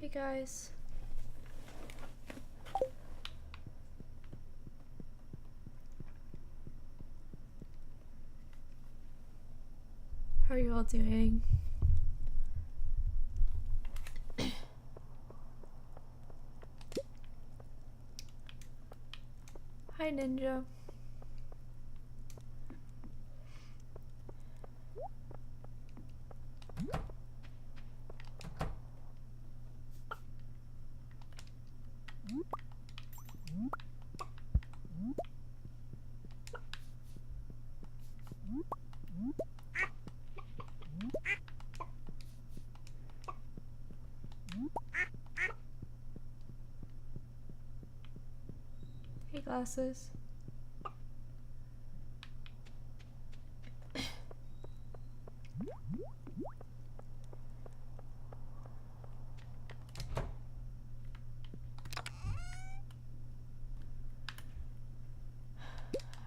Hey guys. How are you all doing? Hi Ninja. Hey glasses.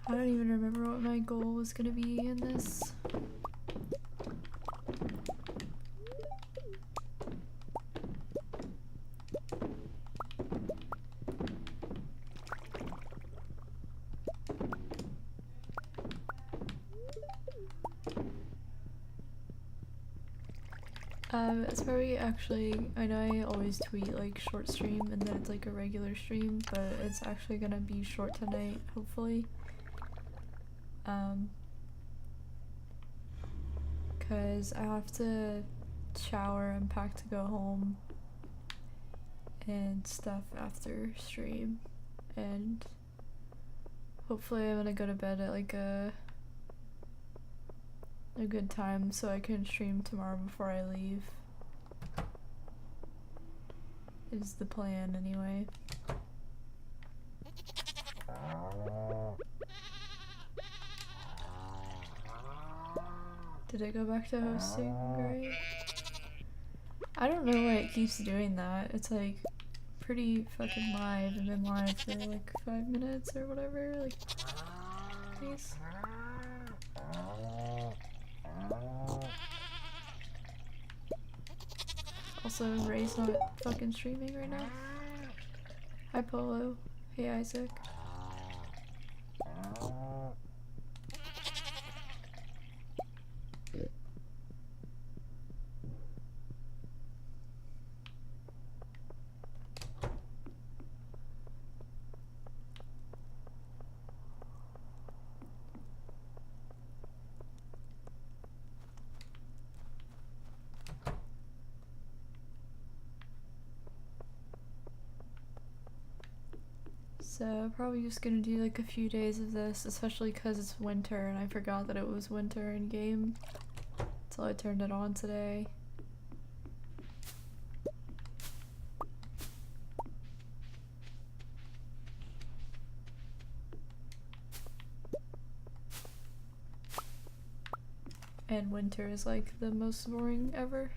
I don't even remember what my goal was gonna be in this. It's probably actually, I know I always tweet like short stream and then it's like a regular stream, but it's actually gonna be short tonight, hopefully. Cause I have to shower and pack to go home and stuff after stream, and hopefully I'm gonna go to bed at like a good time so I can stream tomorrow before I leave. Is the plan anyway. Did I go back to hosting? Great. I don't know why it keeps doing that. It's like pretty fucking live. I've been live for like 5 minutes or whatever. Like, please. Also, Ray's not fucking streaming right now. Hi Polo. Hey Isaac. So probably just gonna do like a few days of this, especially because it's winter and I forgot that it was winter in game until I turned it on today. And winter is like the most boring ever.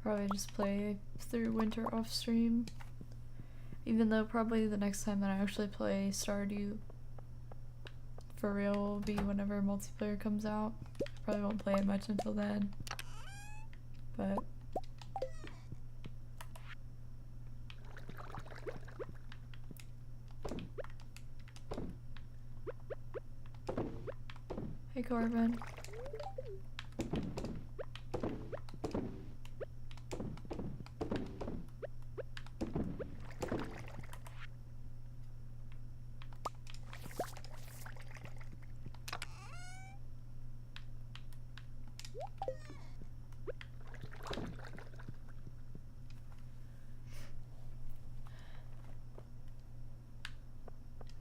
Probably just play through winter off stream. Even though probably the next time that I actually play Stardew for real will be whenever multiplayer comes out. I probably won't play it much until then. But hey Corbin.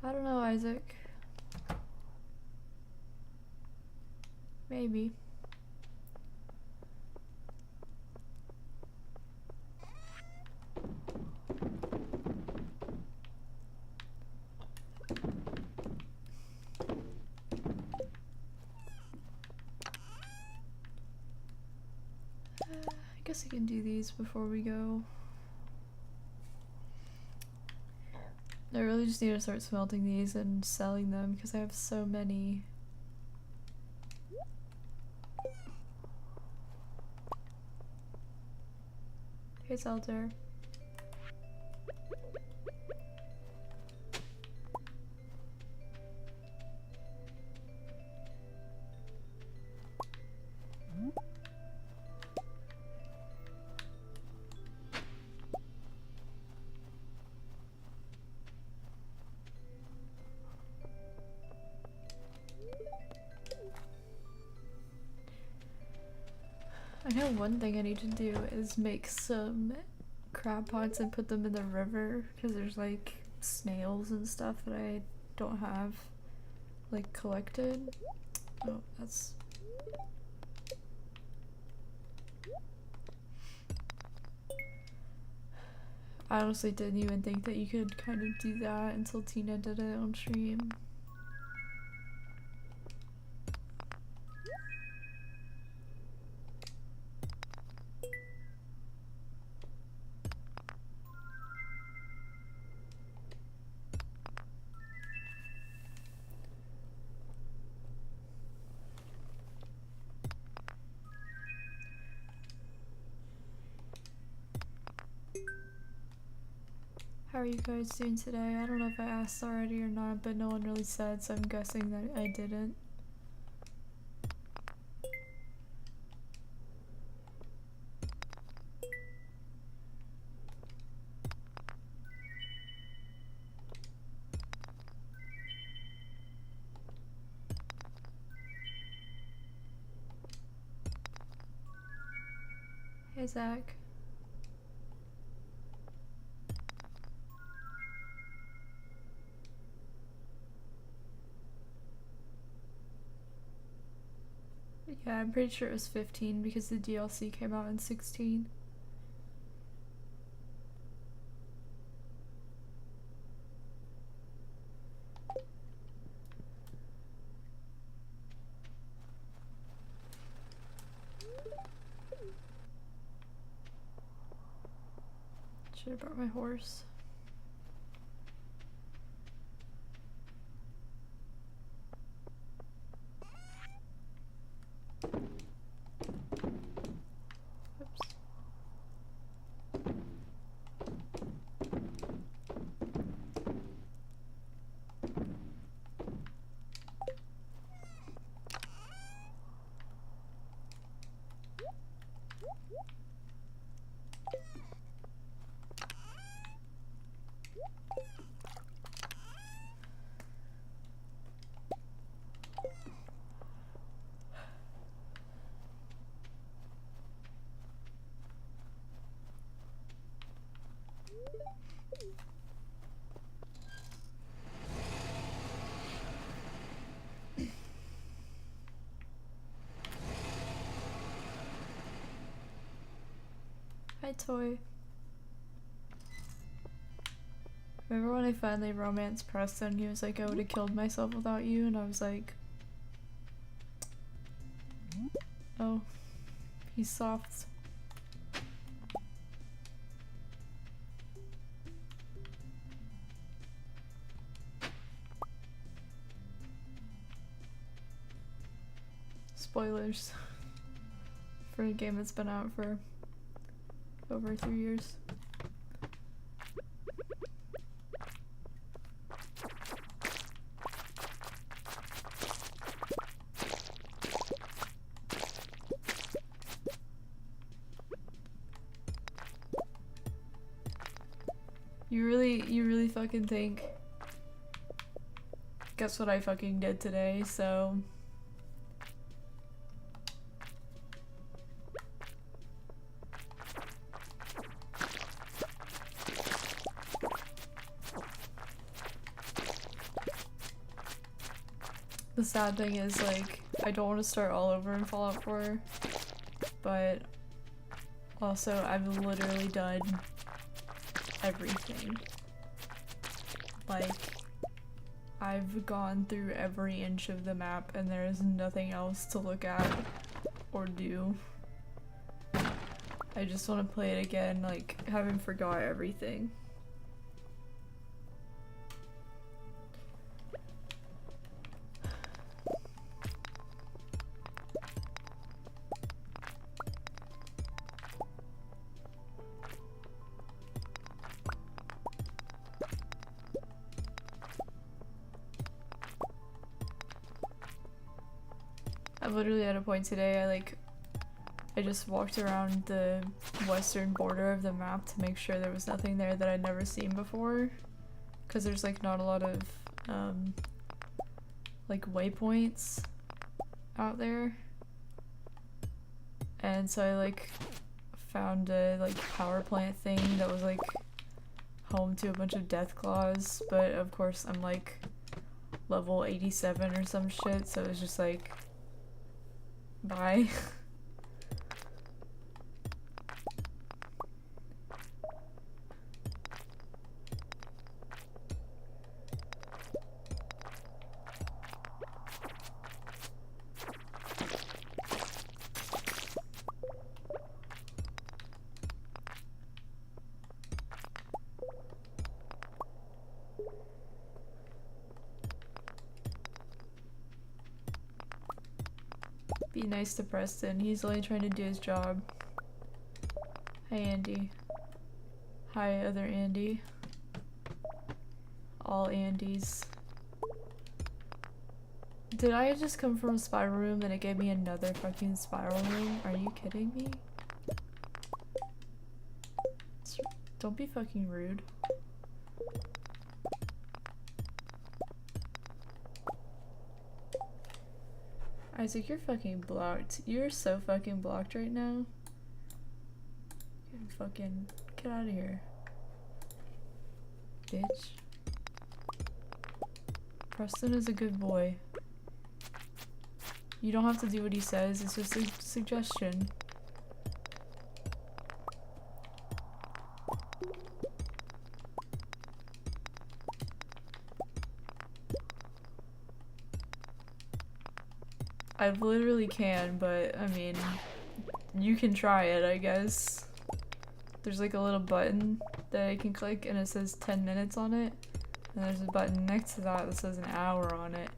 I don't know, Isaac. Maybe. I guess I can do these before we go. I really just need to start smelting these and selling them because I have so many. Hey, Zelda. I know one thing I need to do is make some crab pots and put them in the river because there's like snails and stuff that I don't have like collected. Oh, that's... I honestly didn't even think that you could kind of do that until Tina did it on stream. How are you guys doing today? I don't know if I asked already or not, but no one really said, so I'm guessing that I didn't. Hey, Zach. Yeah, I'm pretty sure it was 15 because the DLC came out in 16. Should have brought my horse. Oops. Hi, Toy. Remember when I finally romanced Preston? He was like, I would have killed myself without you, and I was like, oh, he's soft. Spoilers for a game that's been out for over 3 years. You really fucking think? Guess what I fucking did today, so... The sad thing is, like, I don't want to start all over in Fallout 4, but also I've literally done everything. Like, I've gone through every inch of the map and there is nothing else to look at or do. I just want to play it again, like, having forgot everything. I'm literally at a point today, I just walked around the western border of the map to make sure there was nothing there that I'd never seen before. Because there's like not a lot of like waypoints out there. And so I like found a like power plant thing that was like home to a bunch of death claws, but of course I'm like level 87 or some shit, so it's just like bye. Be nice to Preston, he's only trying to do his job. Hey Andy. Hi other Andy. All Andys. Did I just come from a spiral room and it gave me another fucking spiral room? Are you kidding me? Don't be fucking rude. Isaac, you're fucking blocked. You're so fucking blocked right now. You fucking get out of here, bitch. Preston is a good boy. You don't have to do what he says, it's just a suggestion. I literally can, but I mean, you can try it, I guess. There's like a little button that I can click and it says 10 minutes on it. And there's a button next to that that says an hour on it.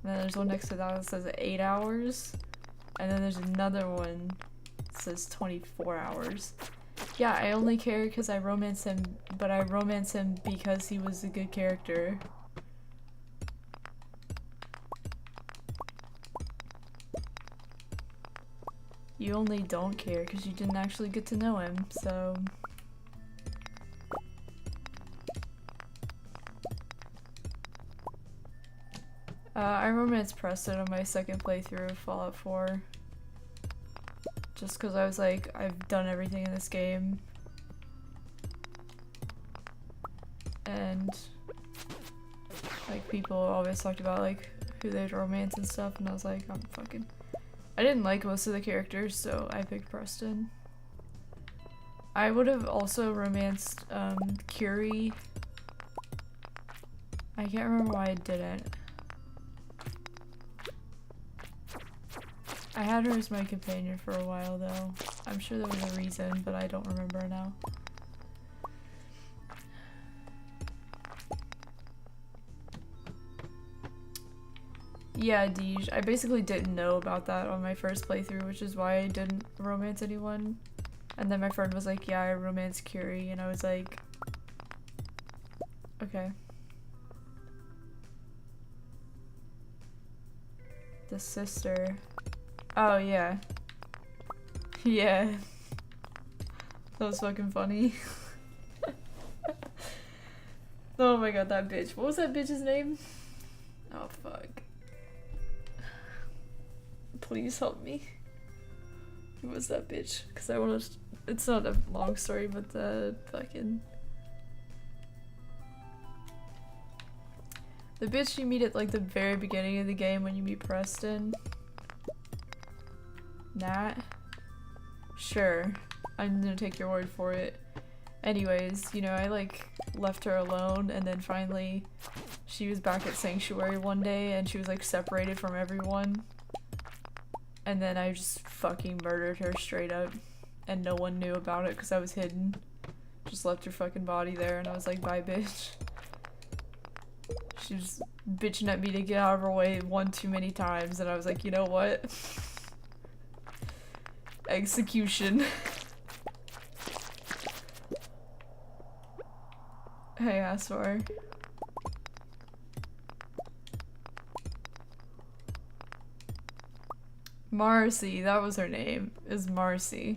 And then there's one next to that that says 8 hours. And then there's another one that says 24 hours. Yeah, I only care because I romance him, but I romance him because he was a good character. You only don't care because you didn't actually get to know him, so... I romanced Preston on my second playthrough of Fallout 4. Just because I was like, I've done everything in this game. And... like, people always talked about, like, who they'd romance and stuff, and I was like, I'm fucking... I didn't like most of the characters, so I picked Preston. I would have also romanced, Curie. I can't remember why I didn't. I had her as my companion for a while, though. I'm sure there was a reason, but I don't remember now. Yeah, Deej. I basically didn't know about that on my first playthrough, which is why I didn't romance anyone. And then my friend was like, yeah, I romanced Curie, and I was like... okay. The sister. Oh, yeah. Yeah. That was fucking funny. Oh my god, that bitch. What was that bitch's name? Oh, fuck. Please help me. Who was that bitch? Because I want to... it's not a long story, but the fucking... the bitch you meet at like the very beginning of the game when you meet Preston. Nat? Sure. I'm gonna take your word for it. Anyways, you know, I like left her alone and then finally she was back at Sanctuary one day and she was like separated from everyone. And then I just fucking murdered her straight up. And no one knew about it because I was hidden. Just left her fucking body there and I was like, bye bitch. She was bitching at me to get out of her way one too many times and I was like, you know what? Execution. Hey, Aswar. Marcy, that was her name, is Marcy.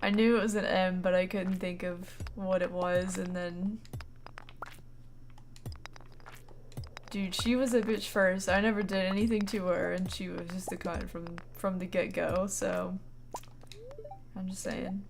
I knew it was an M, but I couldn't think of what it was, and then... Dude, she was a bitch first. I never did anything to her, and she was just a cunt from the get-go, so... I'm just saying.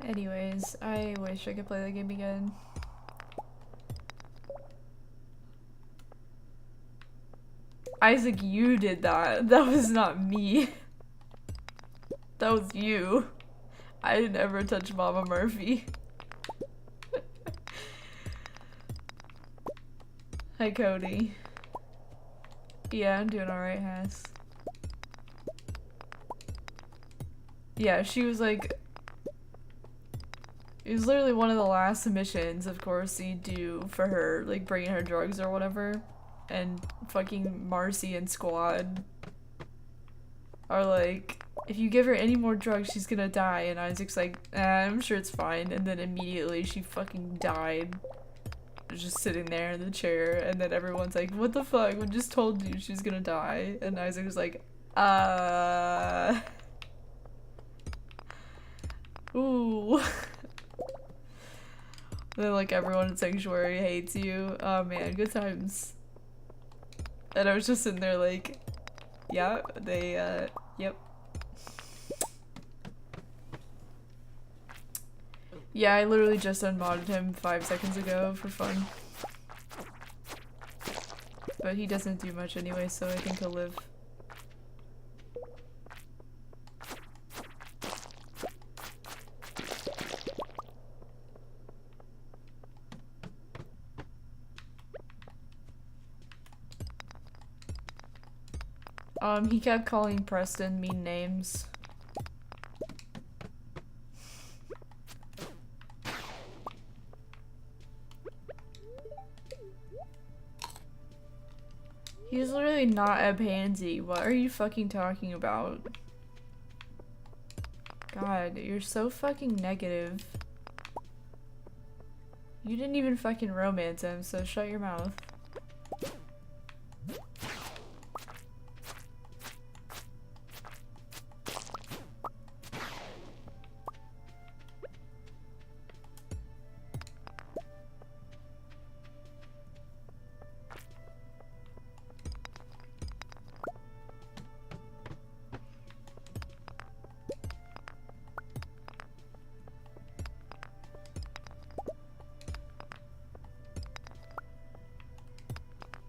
Anyways, I wish I could play that game again. Isaac, you did that. That was not me. That was you. I never touched Mama Murphy. Hi, Cody. Yeah, I'm doing alright, Hass. Yeah, she was like... It was literally one of the last missions, of course, you do for her, like bringing her drugs or whatever. And fucking Marcy and Squad are like, if you give her any more drugs, she's gonna die. And Isaac's like, I'm sure it's fine. And then immediately she fucking died. Just sitting there in the chair. And then everyone's like, what the fuck? We just told you she's gonna die. And Isaac was like, ooh. Then like everyone in Sanctuary hates you. Oh man, good times. And I was just sitting there like, yeah, they, yep. Yeah, I literally just unmodded him 5 seconds ago for fun. But he doesn't do much anyway, so I think he'll live. He kept calling Preston mean names. He's literally not a pansy. What are you fucking talking about? God, you're so fucking negative. You didn't even fucking romance him, so shut your mouth.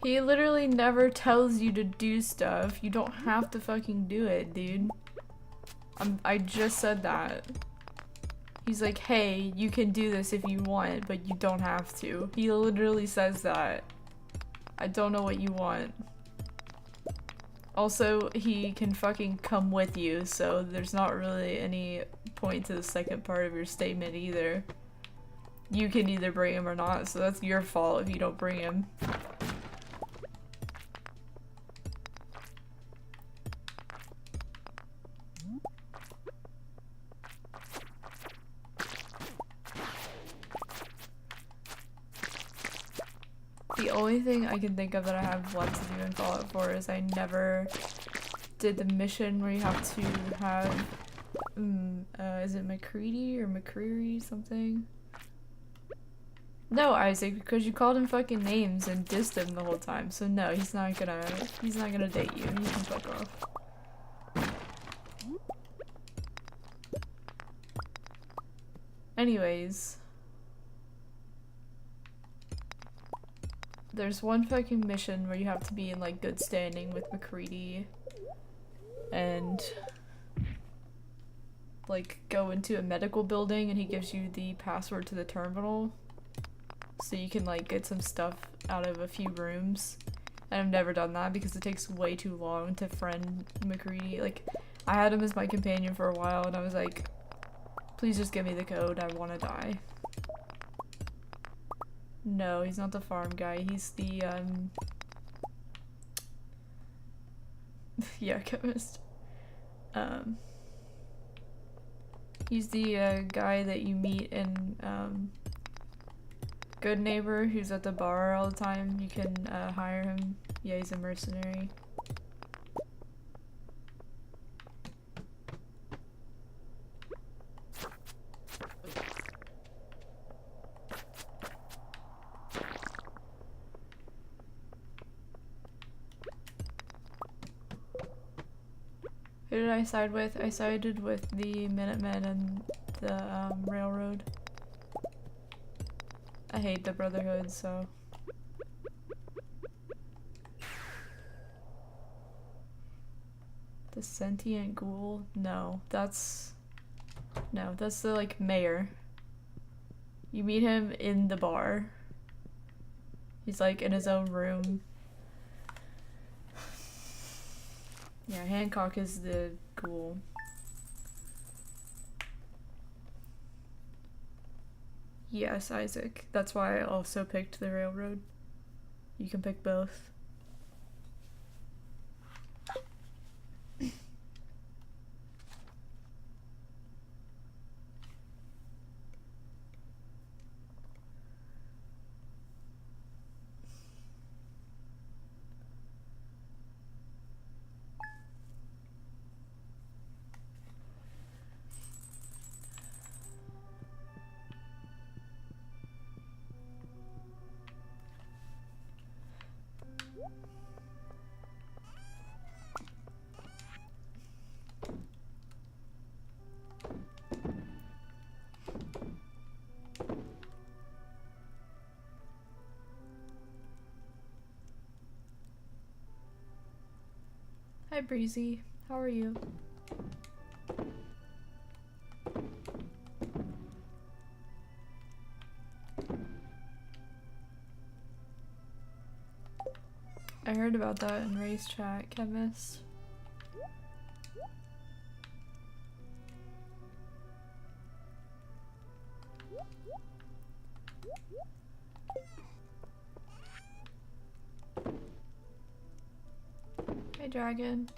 He literally never tells you to do stuff. You don't have to fucking do it, dude. I just said that. He's like, hey, you can do this if you want, but you don't have to. He literally says that. I don't know what you want. Also, he can fucking come with you, so there's not really any point to the second part of your statement either. You can either bring him or not, so that's your fault if you don't bring him. The only thing I can think of that I have left to do in Fallout 4 is I never did the mission where you have to have, is it McCready or McCreary something? No, Isaac, because you called him fucking names and dissed him the whole time, so no, he's not gonna date you, you can fuck off. Anyways. There's one fucking mission where you have to be in like good standing with McCready and like go into a medical building and he gives you the password to the terminal so you can like get some stuff out of a few rooms. And I've never done that because it takes way too long to friend McCready. Like, I had him as my companion for a while and I was like, please just give me the code, I want to die. No, he's not the farm guy, he's the, yeah, chemist. He's the, guy that you meet in, Good Neighbor, who's at the bar all the time. You can, hire him. Yeah, he's a mercenary. Who did I side with? I sided with the Minutemen and the Railroad. I hate the Brotherhood, so. The Sentient Ghoul? No, that's the like mayor. You meet him in the bar. He's like in his own room. Yeah, Hancock is the ghoul. Yes, Isaac. That's why I also picked the Railroad. You can pick both. Hi Breezy, how are you? I heard about that in race chat, Chemist. Hey Dragon.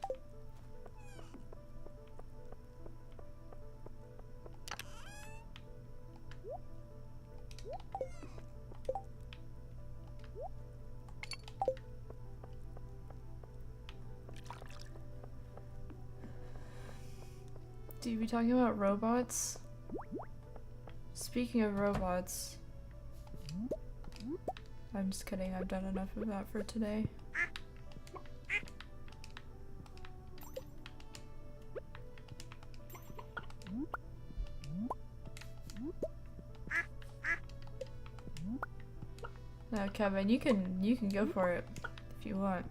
Do you be talking about robots? Speaking of robots, I'm just kidding, I've done enough of that for today. No, Kevin, you can go for it if you want.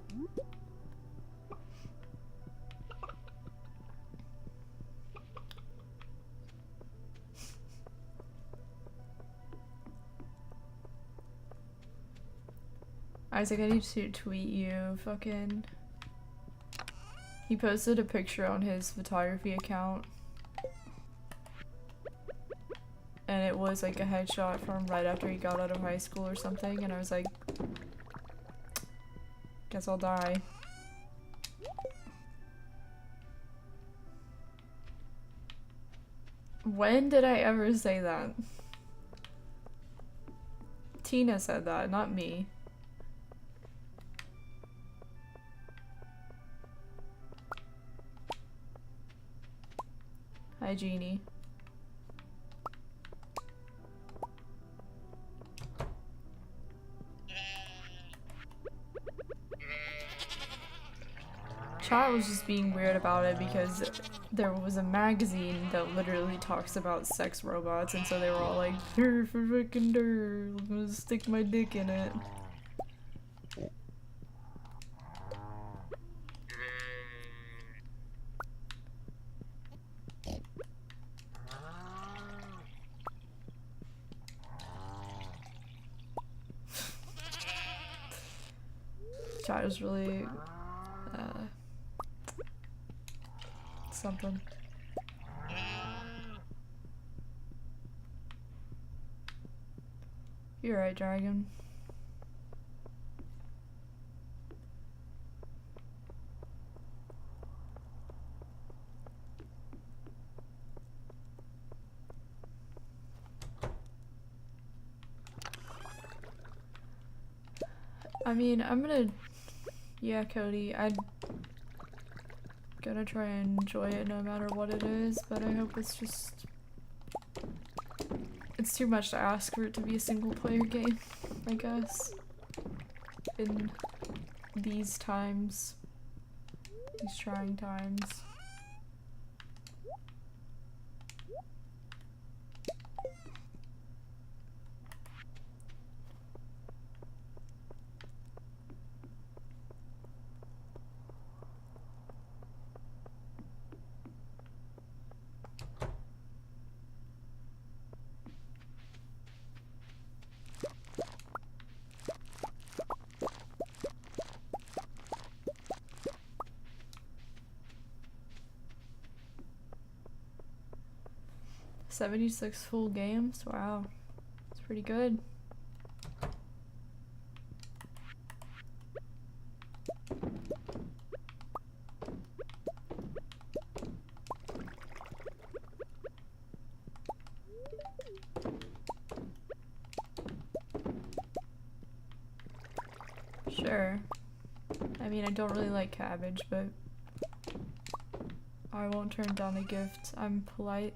Isaac, I need to tweet you, fucking. He posted a picture on his photography account. And it was like a headshot from right after he got out of high school or something, and I was like, guess I'll die. When did I ever say that? Tina said that, not me. Hi, Jeannie. Chat was just being weird about it because there was a magazine that literally talks about sex robots, and so they were all like, "Durr for fucking durr, I'm gonna stick my dick in it." chat is really something. You're right, Dragon. I mean, yeah, Cody, I'm gonna try and enjoy it no matter what it is, but I hope it's too much to ask for it to be a single player game, I guess, in these times, these trying times. $76 full games? Wow. That's pretty good. Sure. I mean, I don't really like cabbage, but I won't turn down a gift. I'm polite.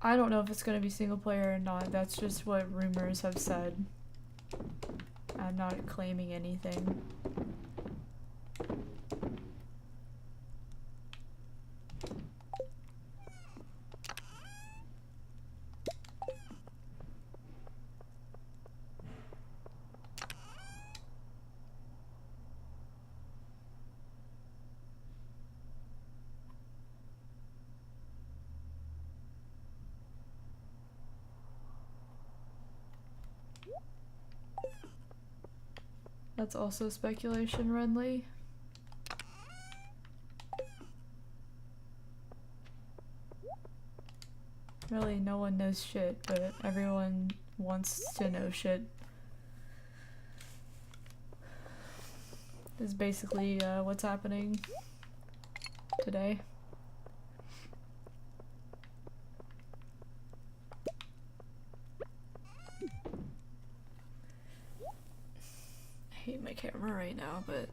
I don't know if it's gonna be single player or not. That's just what rumors have said. I'm not claiming anything. That's also speculation, Renly. Really, no one knows shit, but everyone wants to know shit. Is basically what's happening today. I hate my camera right now, but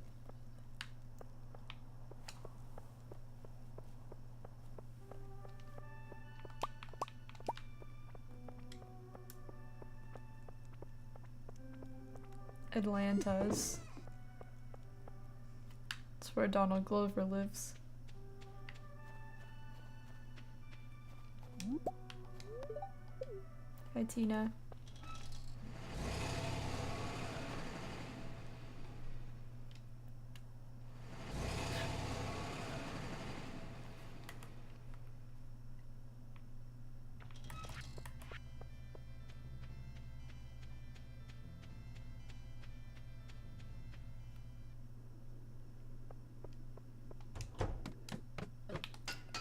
Atlanta's. It's where Donald Glover lives. Hi, Tina.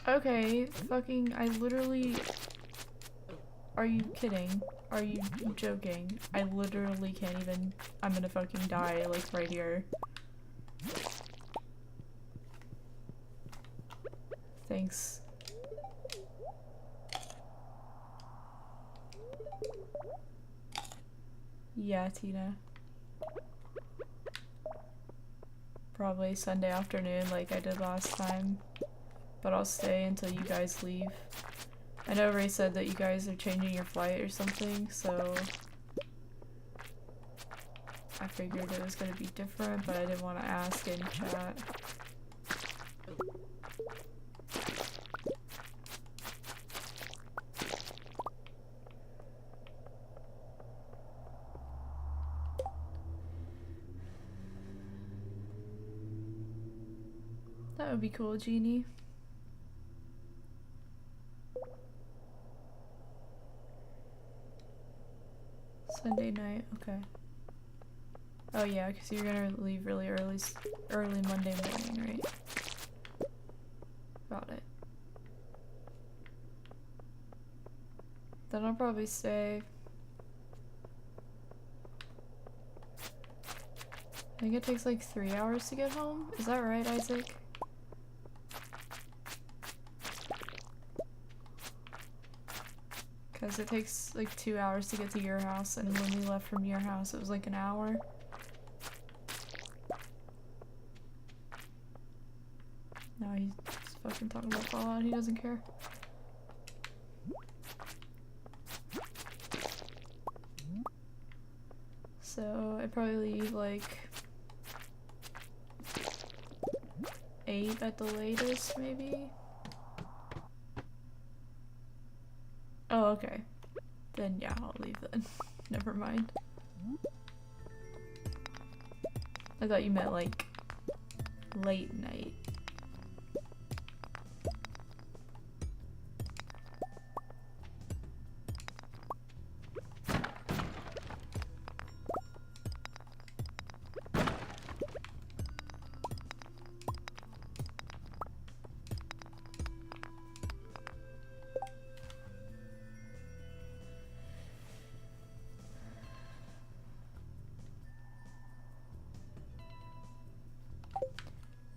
Okay, fucking, I literally... Are you kidding? Are you joking? I literally can't even... I'm gonna fucking die, like, right here. Thanks. Yeah, Tina. Probably Sunday afternoon like I did last time. But I'll stay until you guys leave. I know Ray said that you guys are changing your flight or something, so I figured it was gonna be different, but I didn't want to ask in chat. That would be cool, Jeannie. Sunday night, okay. Oh yeah, because you're gonna leave really early Monday morning, right? Got it. Then I'll probably stay. I think it takes like 3 hours to get home. Is that right, Isaac? Because it takes like 2 hours to get to your house, and when we left from your house, it was like an hour. No, he's fucking talking about Fallout. He doesn't care. So I'd probably leave like 8 at the latest, maybe? Oh, okay. Then yeah, I'll leave then. Never mind. I thought you meant like late night.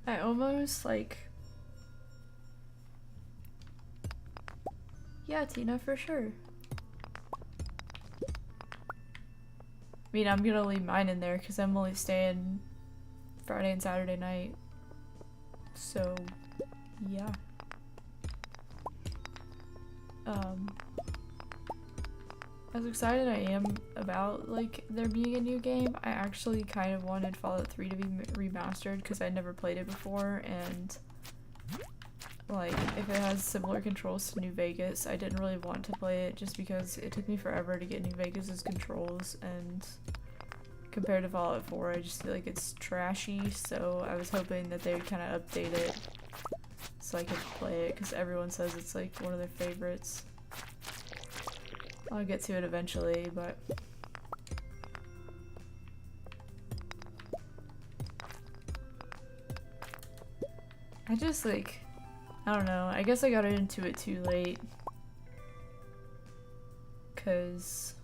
I almost like... Yeah, Tina, for sure. I mean, I'm gonna leave mine in there because I'm only staying Friday and Saturday night. So, yeah. As excited I am about like there being a new game, I actually kind of wanted Fallout 3 to be remastered because I'd never played it before, and like if it has similar controls to New Vegas, I didn't really want to play it just because it took me forever to get New Vegas's controls, and compared to Fallout 4 I just feel like it's trashy, so I was hoping that they would kind of update it so I could play it because everyone says it's like one of their favorites. I'll get to it eventually, but I just like, I don't know, I guess I got into it too late because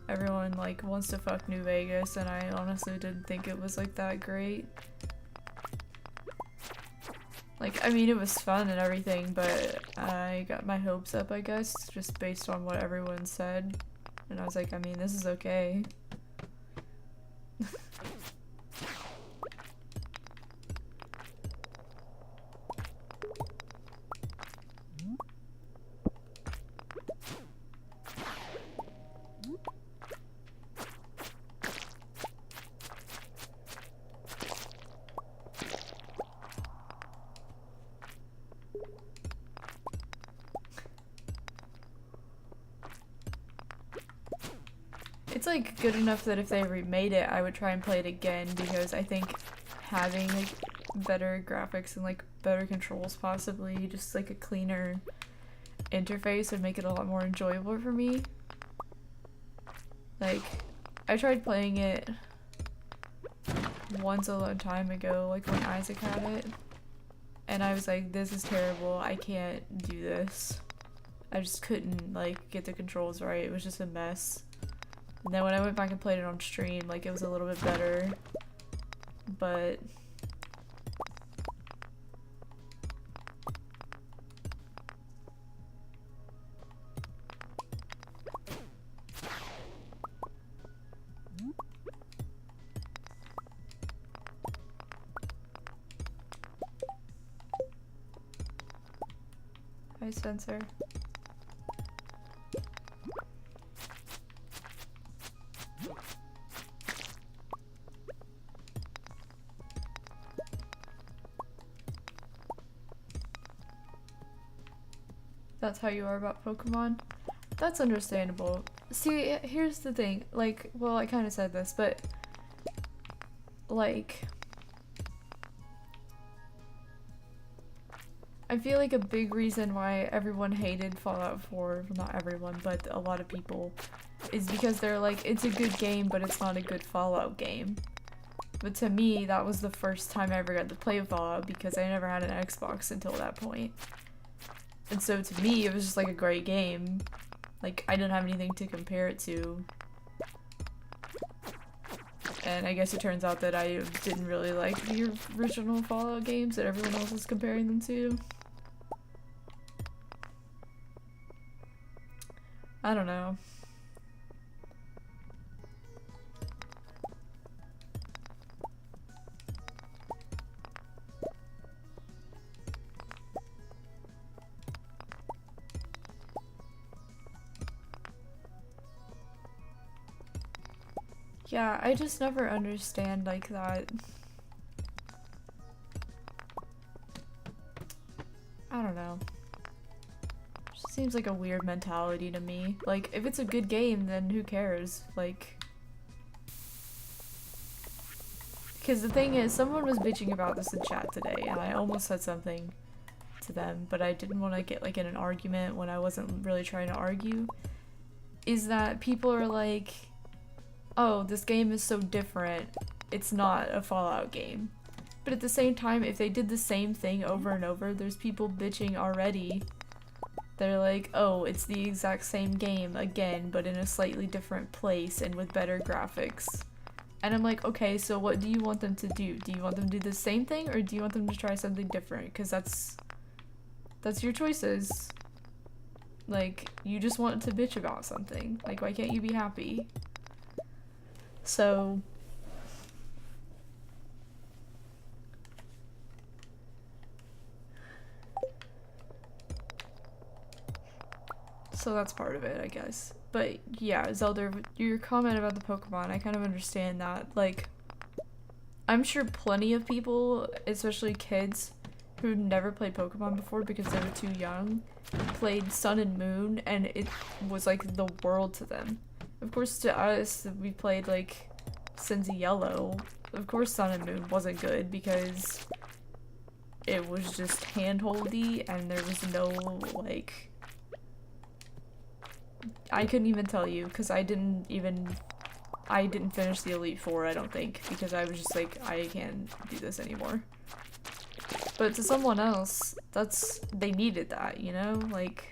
everyone like wants to fuck New Vegas and I honestly didn't think it was like that great. Like, I mean, it was fun and everything, but I got my hopes up, I guess, just based on what everyone said. And I was like, I mean, this is okay. It's like good enough that if they remade it, I would try and play it again because I think having like better graphics and like better controls, possibly just like a cleaner interface, would make it a lot more enjoyable for me. Like, I tried playing it once a long time ago, like when Isaac had it, and I was like, this is terrible, I can't do this. I just couldn't like get the controls right, it was just a mess. And then when I went back and played it on stream, like it was a little bit better, but Hi, Spencer. That's how you are about Pokemon? That's understandable. See, here's the thing. Like, well, I kind of said this, but like, I feel like a big reason why everyone hated Fallout 4, well, not everyone, but a lot of people, is because they're like, it's a good game, but it's not a good Fallout game. But to me, that was the first time I ever got to play Fallout because I never had an Xbox until that point. And so to me, it was just like a great game. Like, I didn't have anything to compare it to. And I guess it turns out that I didn't really like the original Fallout games that everyone else is comparing them to. I don't know. Yeah, I just never understand like that. I don't know. Just seems like a weird mentality to me. Like, if it's a good game, then who cares? Like, because the thing is, someone was bitching about this in chat today, and I almost said something to them, but I didn't want to get like in an argument when I wasn't really trying to argue. Is that people are like, oh, this game is so different, it's not a Fallout game. But at the same time, if they did the same thing over and over, there's people bitching already. They're like, oh, it's the exact same game again, but in a slightly different place and with better graphics. And I'm like, okay, so what do you want them to do? Do you want them to do the same thing, or do you want them to try something different? Because that's your choices. Like, you just want to bitch about something. Like, why can't you be happy? So that's part of it, I guess. But yeah, Zelda, your comment about the Pokemon, I kind of understand that. Like, I'm sure plenty of people, especially kids, who never played Pokemon before because they were too young, played Sun and Moon, and it was like the world to them. Of course, to us, we played like Since Yellow. Of course, Sun and Moon wasn't good because it was just handholdy and there was no like. I couldn't even tell you because I didn't finish the Elite Four, I don't think, because I was just like, I can't do this anymore. But to someone else, they needed that, you know? Like,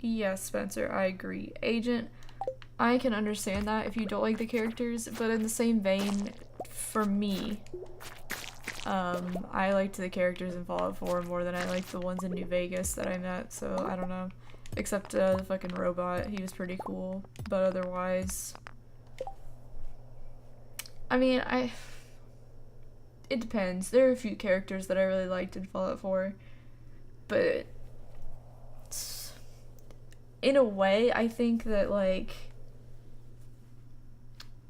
yes, Spencer, I agree. Agent, I can understand that if you don't like the characters, but in the same vein, for me, I liked the characters in Fallout 4 more than I liked the ones in New Vegas that I met, so I don't know. Except the fucking robot, he was pretty cool, but otherwise, I mean, it depends. There are a few characters that I really liked in Fallout 4, but in a way, I think that, like,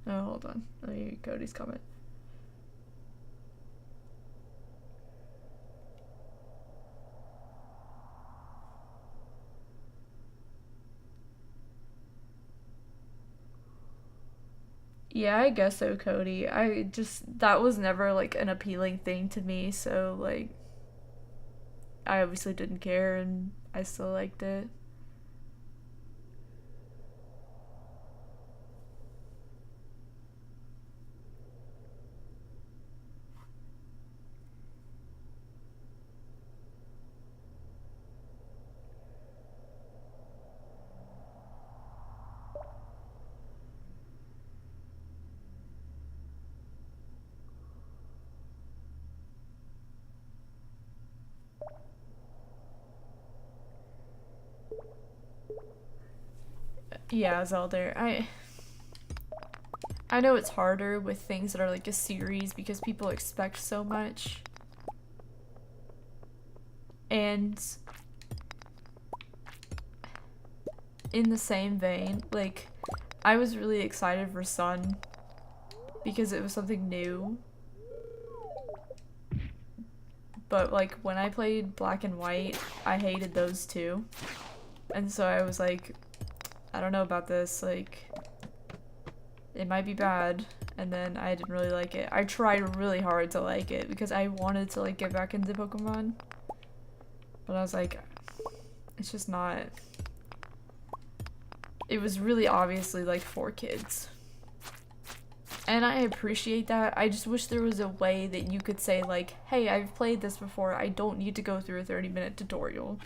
oh, hold on, let me read Cody's comment. Yeah, I guess so, Cody. That was never, like, an appealing thing to me, so, like, I obviously didn't care, and I still liked it. Yeah, Zelda. I know it's harder with things that are like a series because people expect so much. And in the same vein, like, I was really excited for Sun because it was something new. But like when I played Black and White, I hated those too. And so I was like, I don't know about this, like, it might be bad. And then I didn't really like it. I tried really hard to like it because I wanted to like get back into Pokemon. But I was like, it's just not. It was really obviously like for kids. And I appreciate that. I just wish there was a way that you could say like, hey, I've played this before. I don't need to go through a 30-minute tutorial.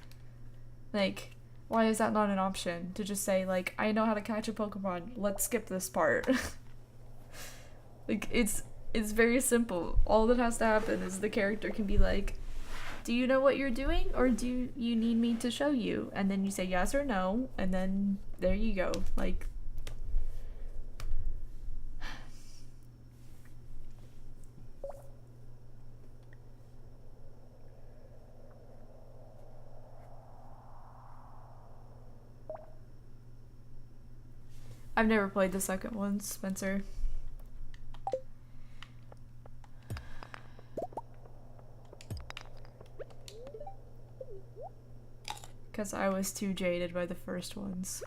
Like, why is that not an option? To just say like, I know how to catch a Pokemon. Let's skip this part. Like, it's very simple. All that has to happen is the character can be like, do you know what you're doing, or do you need me to show you? And then you say yes or no, and then there you go. Like, I've never played the second one, Spencer. Because I was too jaded by the first ones.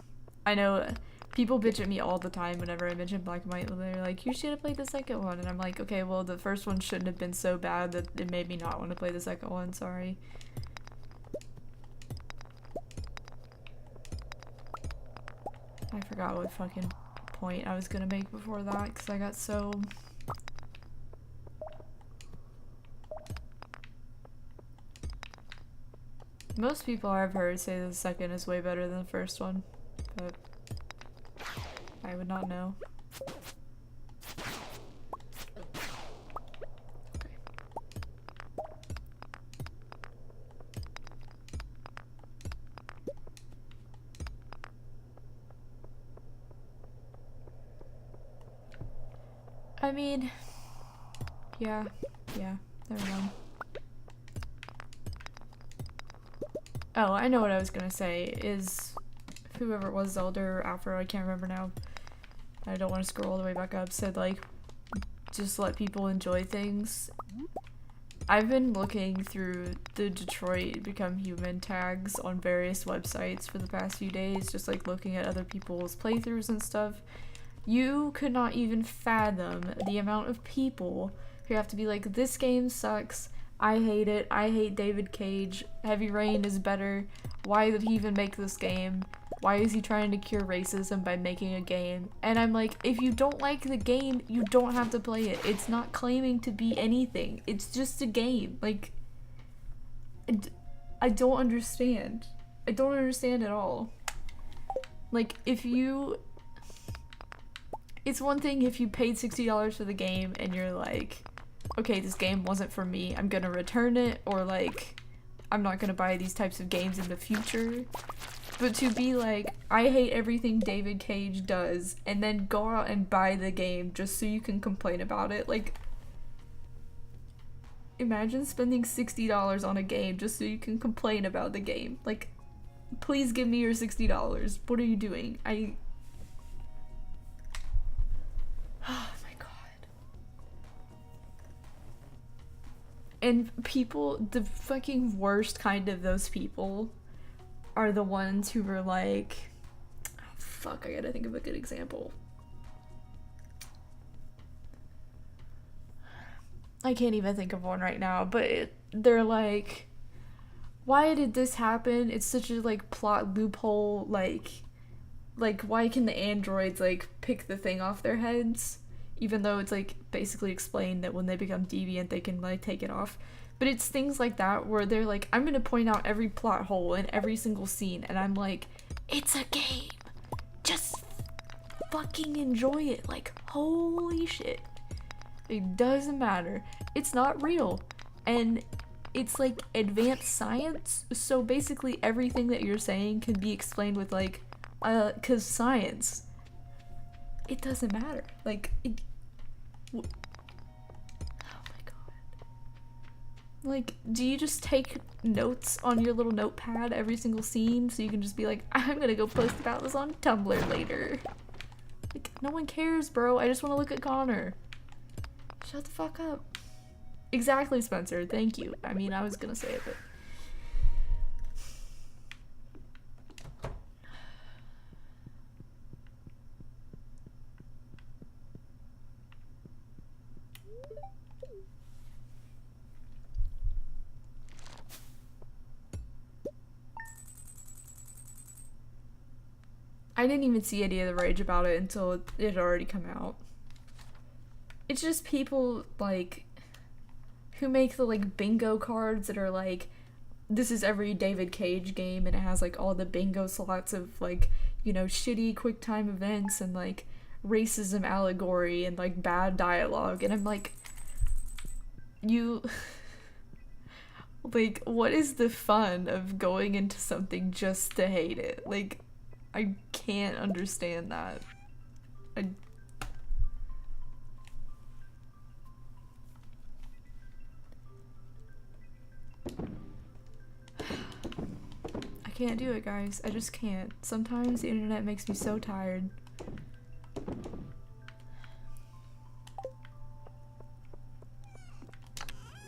I know people bitch at me all the time whenever I mention Black and White. They're like, you should have played the second one. And I'm like, okay, well, the first one shouldn't have been so bad that it made me not want to play the second one. Sorry. I forgot what fucking point I was gonna make before that because I got so... Most people I've heard say the second is way better than the first one, but I would not know. Okay. I mean, yeah, never mind. Oh, I know what I was gonna say, is whoever it was, Zelda or Afro, I can't remember now. I don't want to scroll all the way back up, said like, just let people enjoy things. I've been looking through the Detroit Become Human tags on various websites for the past few days, just like looking at other people's playthroughs and stuff. You could not even fathom the amount of people who have to be like, this game sucks, I hate it, I hate David Cage, Heavy Rain is better, why did he even make this game? Why is he trying to cure racism by making a game? And I'm like, if you don't like the game, you don't have to play it. It's not claiming to be anything. It's just a game. Like, I don't understand. I don't understand at all. Like, if you... It's one thing if you paid $60 for the game and you're like, okay, this game wasn't for me, I'm gonna return it, or like, I'm not gonna buy these types of games in the future. But to be like, I hate everything David Cage does, and then go out and buy the game just so you can complain about it, like, imagine spending $60 on a game just so you can complain about the game. Like, please give me your $60. What are you doing? Oh my god. And people, the fucking worst kind of those people are the ones who were like, oh, fuck, I gotta think of a good example. I can't even think of one right now, but they're like, why did this happen? It's such a like plot loophole, like why can the androids like pick the thing off their heads, even though it's like basically explained that when they become deviant they can like take it off. But it's things like that where they're like, I'm gonna point out every plot hole in every single scene, and I'm like, it's a game, just fucking enjoy it. Like, holy shit, it doesn't matter, it's not real, and it's like advanced science, so basically everything that you're saying can be explained with like, 'Cause science, it doesn't matter. Like, oh my god. Like, do you just take notes on your little notepad every single scene so you can just be like, I'm gonna go post about this on Tumblr later? Like, no one cares, bro. I just want to look at Connor. Shut the fuck up. Exactly, Spencer. Thank you. I mean, I was gonna say it, but... I didn't even see any of the rage about it until it had already come out. It's just people, like, who make the, like, bingo cards that are, like, this is every David Cage game, and it has, like, all the bingo slots of, like, you know, shitty QuickTime events and, like, racism allegory and, like, bad dialogue, and I'm like, you... like, what is the fun of going into something just to hate it? Like, I can't understand that. I can't do it, guys. I just can't. Sometimes the internet makes me so tired.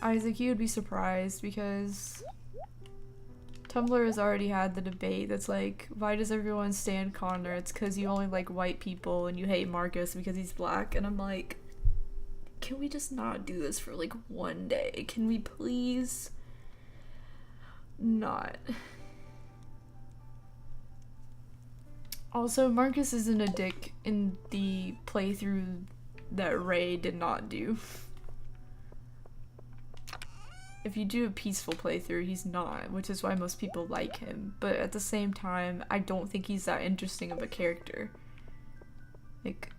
Isaac, you would be surprised because Tumblr has already had the debate that's like, why does everyone stand Connor? It's because you only like white people and you hate Marcus because he's black. And I'm like, can we just not do this for like one day? Can we please not? Also, Marcus isn't a dick in the playthrough that Ray did not do. If you do a peaceful playthrough, he's not, which is why most people like him. But at the same time, I don't think he's that interesting of a character. Like,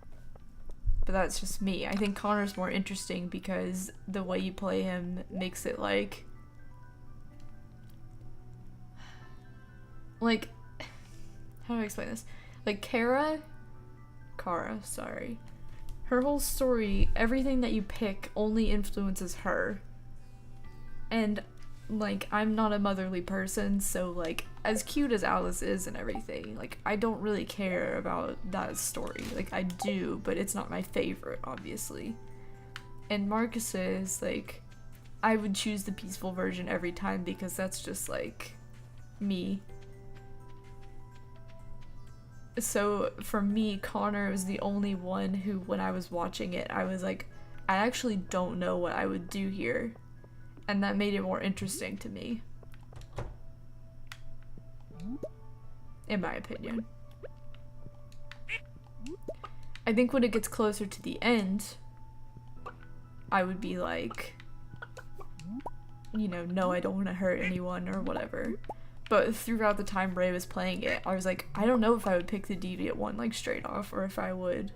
but that's just me. I think Connor's more interesting because the way you play him makes it like, how do I explain this? Like, Kara, sorry. Her whole story, everything that you pick only influences her. And, like, I'm not a motherly person, so, like, as cute as Alice is and everything, like, I don't really care about that story. Like, I do, but it's not my favorite, obviously. And Marcus's, like, I would choose the peaceful version every time because that's just, like, me. So, for me, Connor was the only one who, when I was watching it, I was like, I actually don't know what I would do here. And that made it more interesting to me. In my opinion. I think when it gets closer to the end, I would be like, you know, no, I don't want to hurt anyone or whatever. But throughout the time Ray was playing it, I was like, I don't know if I would pick the deviant one, like, straight off, or if I would,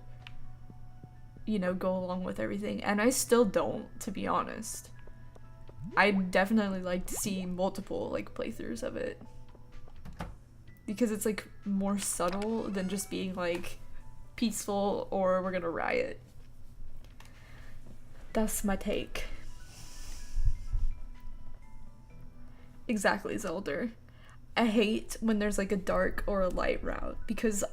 you know, go along with everything. And I still don't, to be honest. I'd definitely like to see multiple, like, playthroughs of it. Because it's, like, more subtle than just being, like, peaceful or we're gonna riot. That's my take. Exactly, Zelda. I hate when there's, like, a dark or a light route, because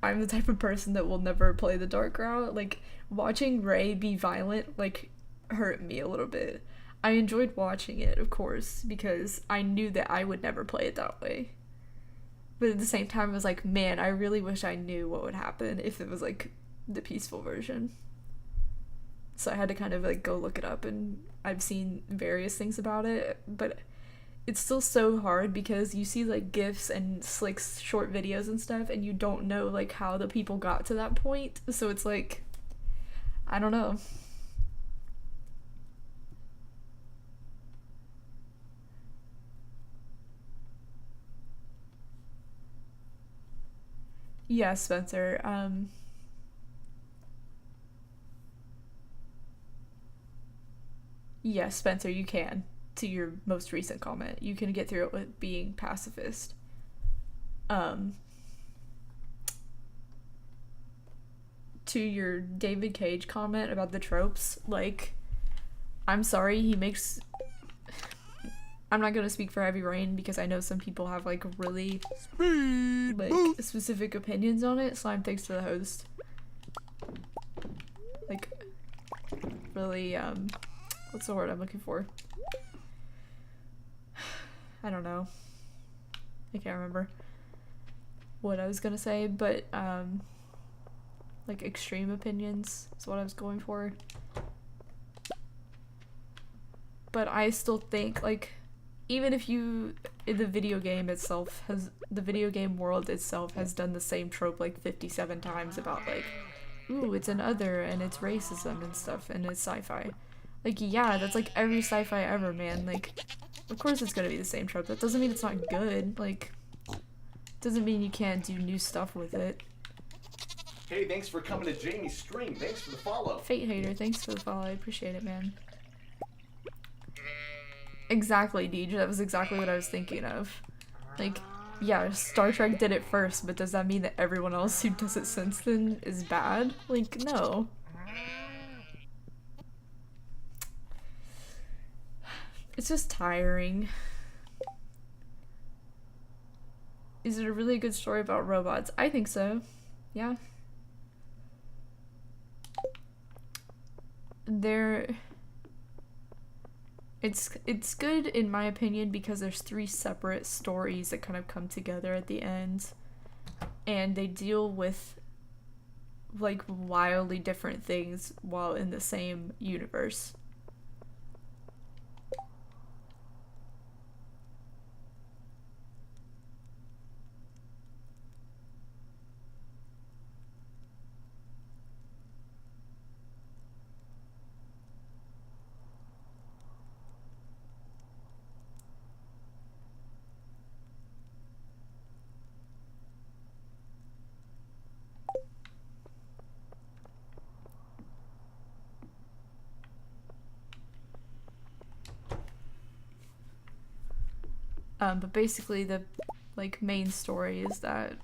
I'm the type of person that will never play the dark route. Like, watching Ray be violent, like, hurt me a little bit. I enjoyed watching it, of course, because I knew that I would never play it that way. But at the same time, I was like, man, I really wish I knew what would happen if it was, like, the peaceful version. So I had to kind of, like, go look it up, and I've seen various things about it, but it's still so hard because you see, like, GIFs and, like, short videos and stuff, and you don't know, like, how the people got to that point. So it's like, I don't know. Yeah, Spencer, yes, Spencer, you can. To your most recent comment, you can get through it with being pacifist. to your David Cage comment about the tropes, like, I'm sorry, he makes... I'm not gonna speak for Heavy Rain because I know some people have like really like specific opinions on it. Slime thanks to the host. Like really what's the word I'm looking for? I don't know. I can't remember what I was gonna say, but like extreme opinions is what I was going for. But I still think like even if the video game itself the video game world itself has done the same trope like 57 times about like, ooh, it's an other and it's racism and stuff and it's sci-fi. Like, yeah, that's like every sci-fi ever, man. Like, of course it's gonna be the same trope. That doesn't mean it's not good. Like, doesn't mean you can't do new stuff with it. Hey, thanks for coming to Jamie's stream. Thanks for the follow. Fate Hater, thanks for the follow. I appreciate it, man. Exactly, Deej. That was exactly what I was thinking of. Like, yeah, Star Trek did it first, but does that mean that everyone else who does it since then is bad? Like, no. It's just tiring. Is it a really good story about robots? I think so. Yeah. It's good in my opinion because there's 3 separate stories that kind of come together at the end, and they deal with like wildly different things while in the same universe. But basically the like main story is that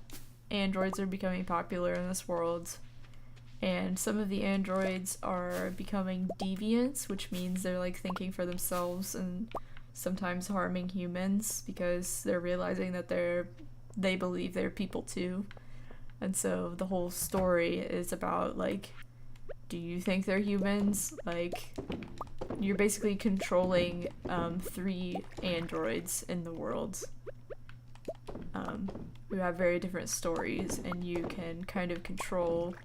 androids are becoming popular in this world, and some of the androids are becoming deviants, which means they're like thinking for themselves and sometimes harming humans because they're realizing that they believe they're people too. And so the whole story is about like, do you think they're humans? Like, you're basically controlling 3 androids in the world who have very different stories, and you can kind of control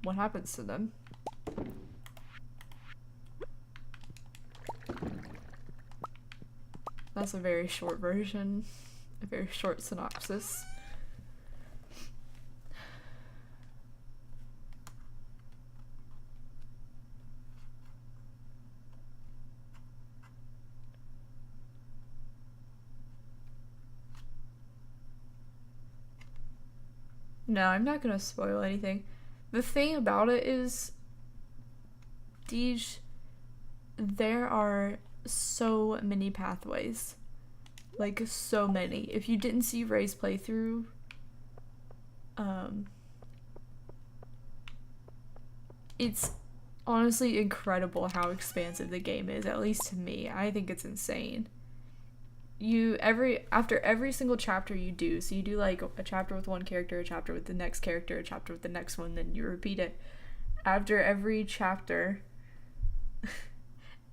what happens to them. That's a very short version, a very short synopsis. No, I'm not gonna spoil anything. The thing about it is, Deej, there are so many pathways. Like, so many. If you didn't see Ray's playthrough, it's honestly incredible how expansive the game is, at least to me. I think it's insane. After every single chapter you do, so you do like a chapter with one character, a chapter with the next character, a chapter with the next one, then you repeat it. After every chapter,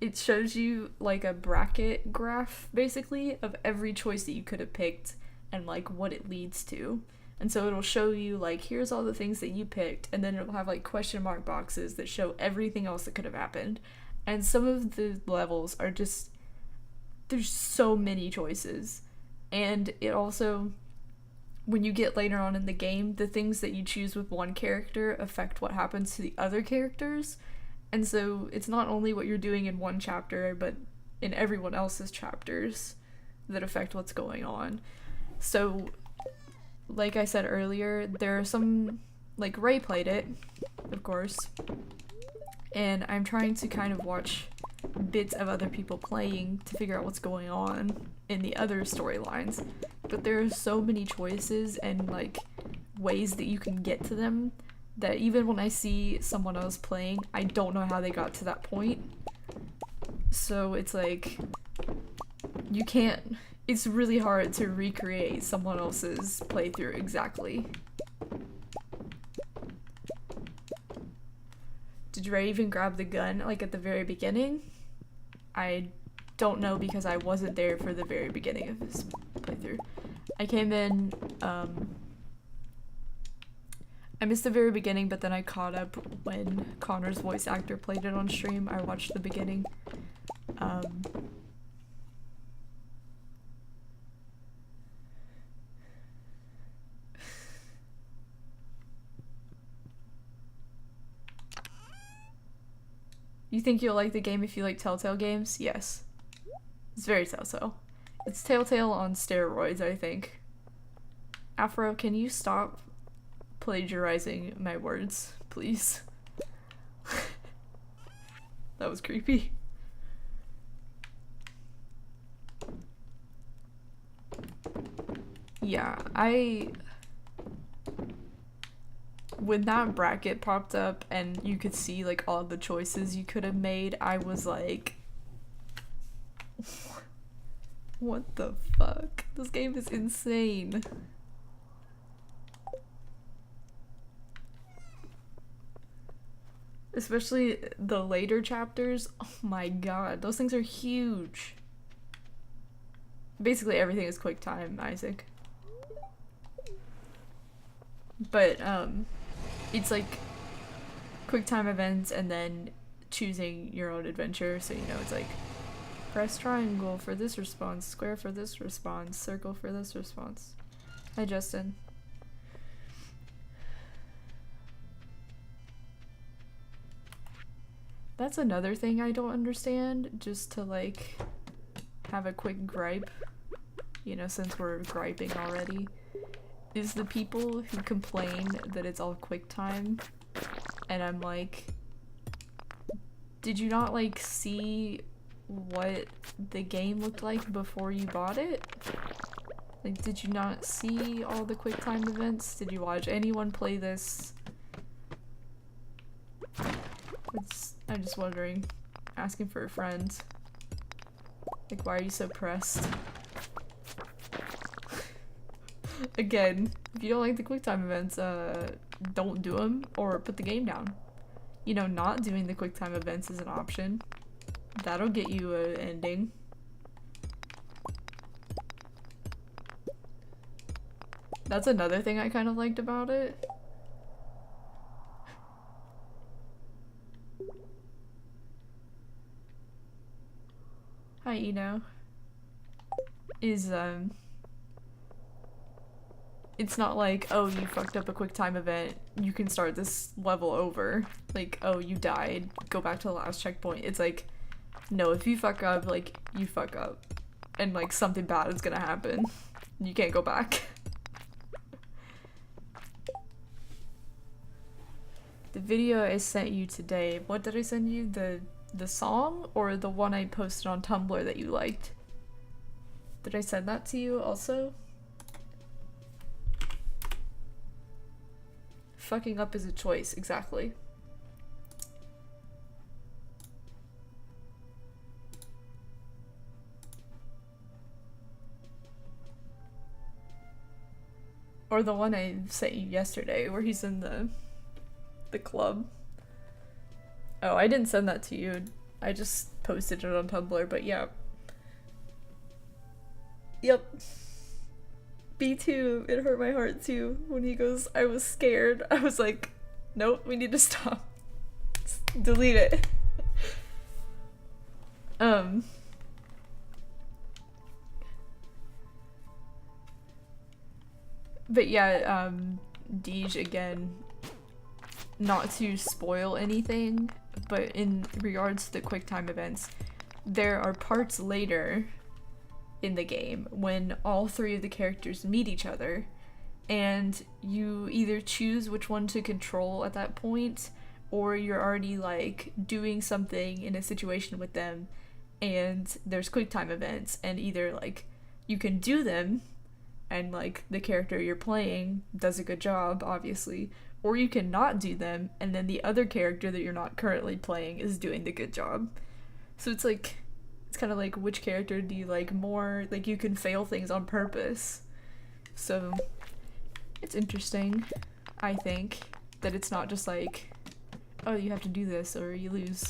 it shows you like a bracket graph basically of every choice that you could have picked and like what it leads to. And so it'll show you like, here's all the things that you picked, and then it'll have like question mark boxes that show everything else that could have happened. And some of the levels are just, there's so many choices. And it also, when you get later on in the game, the things that you choose with one character affect what happens to the other characters. And so it's not only what you're doing in one chapter, but in everyone else's chapters that affect what's going on. So, like I said earlier, there are some, like Ray played it, of course, and I'm trying to kind of watch bits of other people playing to figure out what's going on in the other storylines. But there are so many choices and like ways that you can get to them that even when I see someone else playing, I don't know how they got to that point. So it's like, you can't, it's really hard to recreate someone else's playthrough exactly. Did Ray even grab the gun, like, at the very beginning? I don't know because I wasn't there for the very beginning of his playthrough. I came in, I missed the very beginning, but then I caught up when Connor's voice actor played it on stream. I watched the beginning. You think you'll like the game if you like Telltale games? Yes. It's very Telltale. It's Telltale on steroids, I think. Afro, can you stop plagiarizing my words, please? That was creepy. Yeah, when that bracket popped up and you could see like all the choices you could have made, I was like, what the fuck? This game is insane. Especially the later chapters. Oh my god, those things are huge. Basically everything is QuickTime, Isaac. But it's like QuickTime events and then choosing your own adventure. So, you know, it's like press triangle for this response, square for this response, circle for this response. Hi, Justin. That's another thing I don't understand, just to like have a quick gripe, you know, since we're griping already, is the people who complain that it's all QuickTime, and I'm like, did you not like see what the game looked like before you bought it? Like, did you not see all the QuickTime events? Did you watch anyone play this? I'm just wondering, asking for a friend. Like, why are you so pressed? Again, if you don't like the QuickTime events, don't do them or put the game down. You know, not doing the QuickTime events is an option. That'll get you an ending. That's another thing I kind of liked about it. Hi, Eno. It's not like, oh, you fucked up a QuickTime event, you can start this level over. Like, oh, you died, go back to the last checkpoint. It's like, no, if you fuck up, like, you fuck up. And, like, something bad is gonna happen. You can't go back. The video I sent you today, what did I send you? The song or the one I posted on Tumblr that you liked? Did I send that to you also? Fucking up is a choice, exactly. Or the one I sent you yesterday where he's in the club. Oh, I didn't send that to you. I just posted it on Tumblr, but yeah. Yep. B2, it hurt my heart too when he goes, I was scared. I was like, nope, we need to stop. Delete it. But yeah, Deej, again, not to spoil anything, but in regards to the QuickTime events, there are parts later in the game when all three of the characters meet each other, and you either choose which one to control at that point, or you're already like doing something in a situation with them, and there's QuickTime events, and either like you can do them and like the character you're playing does a good job, obviously, or you can not do them and then the other character that you're not currently playing is doing the good job. So it's like, it's kind of like, which character do you like more? Like, you can fail things on purpose. So it's interesting, I think, that it's not just like, oh, you have to do this or you lose.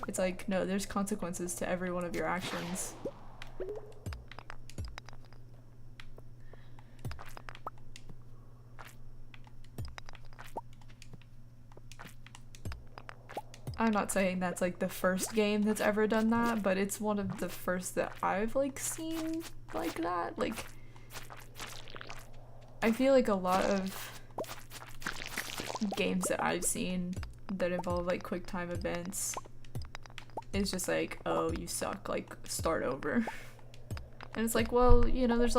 It's like, no, there's consequences to every one of your actions. I'm not saying that's like the first game that's ever done that, but it's one of the first that I've like seen like that. Like, I feel like a lot of games that I've seen that involve like quick time events is just like, oh, you suck, like start over. And it's like, well, you know, there's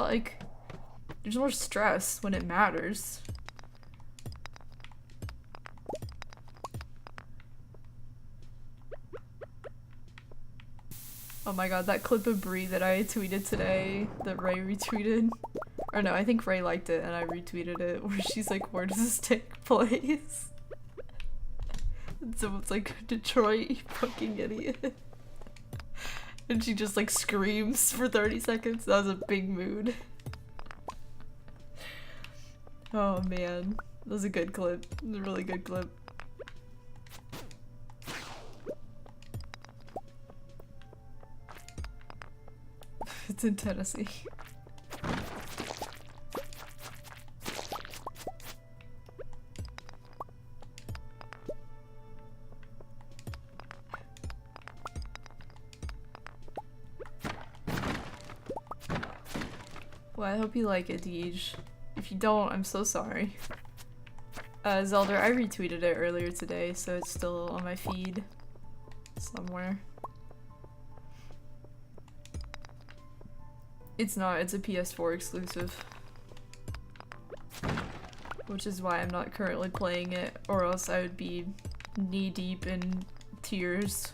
more stress when it matters. Oh my god, that clip of Brie that I tweeted today, that Ray retweeted. Or no, I think Ray liked it and I retweeted it, where she's like, where does this take place? And someone's like, Detroit, you fucking idiot. And she just like screams for 30 seconds. That was a big mood. Oh man, that was a good clip. It was a really good clip. It's in Tennessee. Well, I hope you like it, Deej. If you don't, I'm so sorry. Zelda, I retweeted it earlier today, so it's still on my feed somewhere. It's not, it's a PS4 exclusive. Which is why I'm not currently playing it, or else I would be knee deep in tears.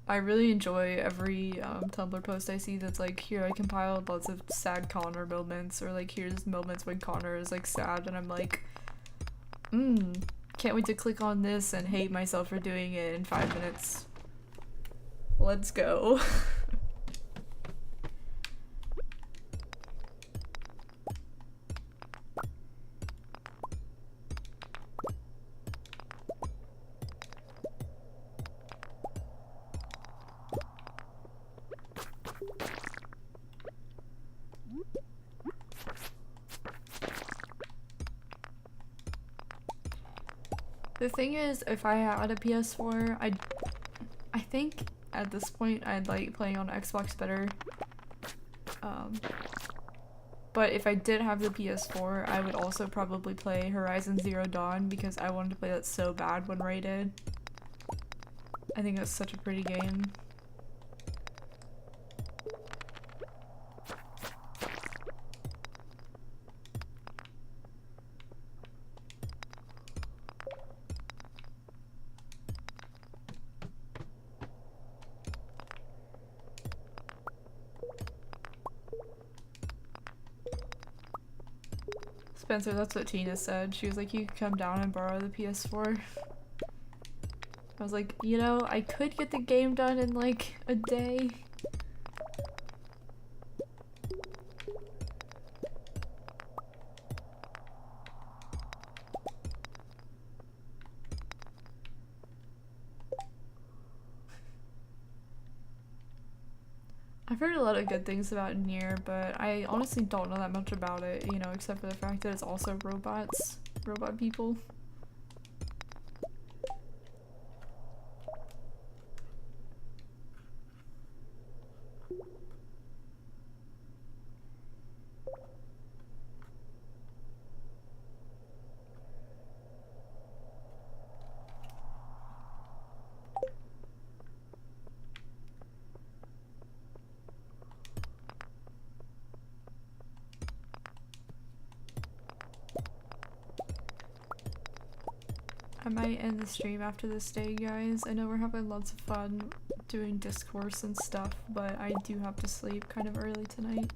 I really enjoy every Tumblr post I see that's like, here I compiled lots of sad Connor moments, or like, here's moments when Connor is like sad, and I'm like, can't wait to click on this and hate myself for doing it in 5 minutes. Let's go. The thing is, if I had a PS4, I think at this point I'd like playing on Xbox better. But if I did have the PS4, I would also probably play Horizon Zero Dawn because I wanted to play that so bad when Ray did. I think that's such a pretty game. Spencer, that's what Tina said. She was like, you could come down and borrow the PS4. I was like, you know, I could get the game done in like a day. I've heard a lot of good things about Nier, but I honestly don't know that much about it, you know, except for the fact that it's also robots. Robot people. I might end the stream after this day, guys. I know we're having lots of fun doing discourse and stuff, but I do have to sleep kind of early tonight.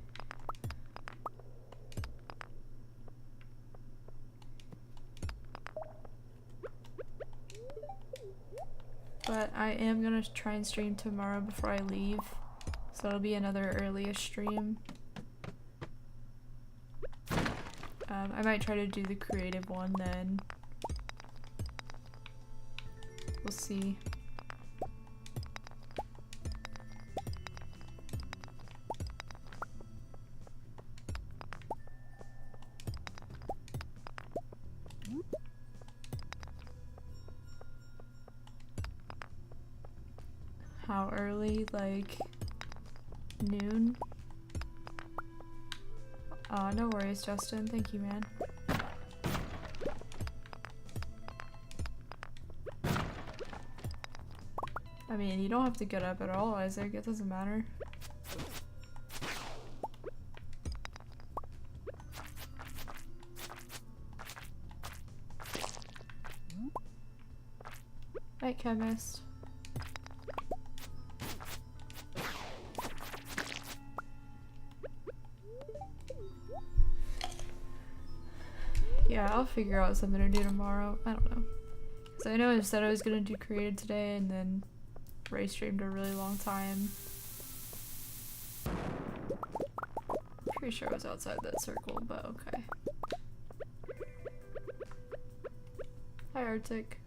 But I am gonna try and stream tomorrow before I leave, so it'll be another early-ish stream. I might try to do the creative one then. We'll see. How early? Like noon? No worries, Justin. Thank you, man. I mean, you don't have to get up at all, Isaac. It doesn't matter. Night, chemist. Yeah, I'll figure out something to do tomorrow. I don't know. So I know I said I was gonna do creative today, and then Ray streamed a really long time. Pretty sure I was outside that circle, but okay. Hi, Arctic.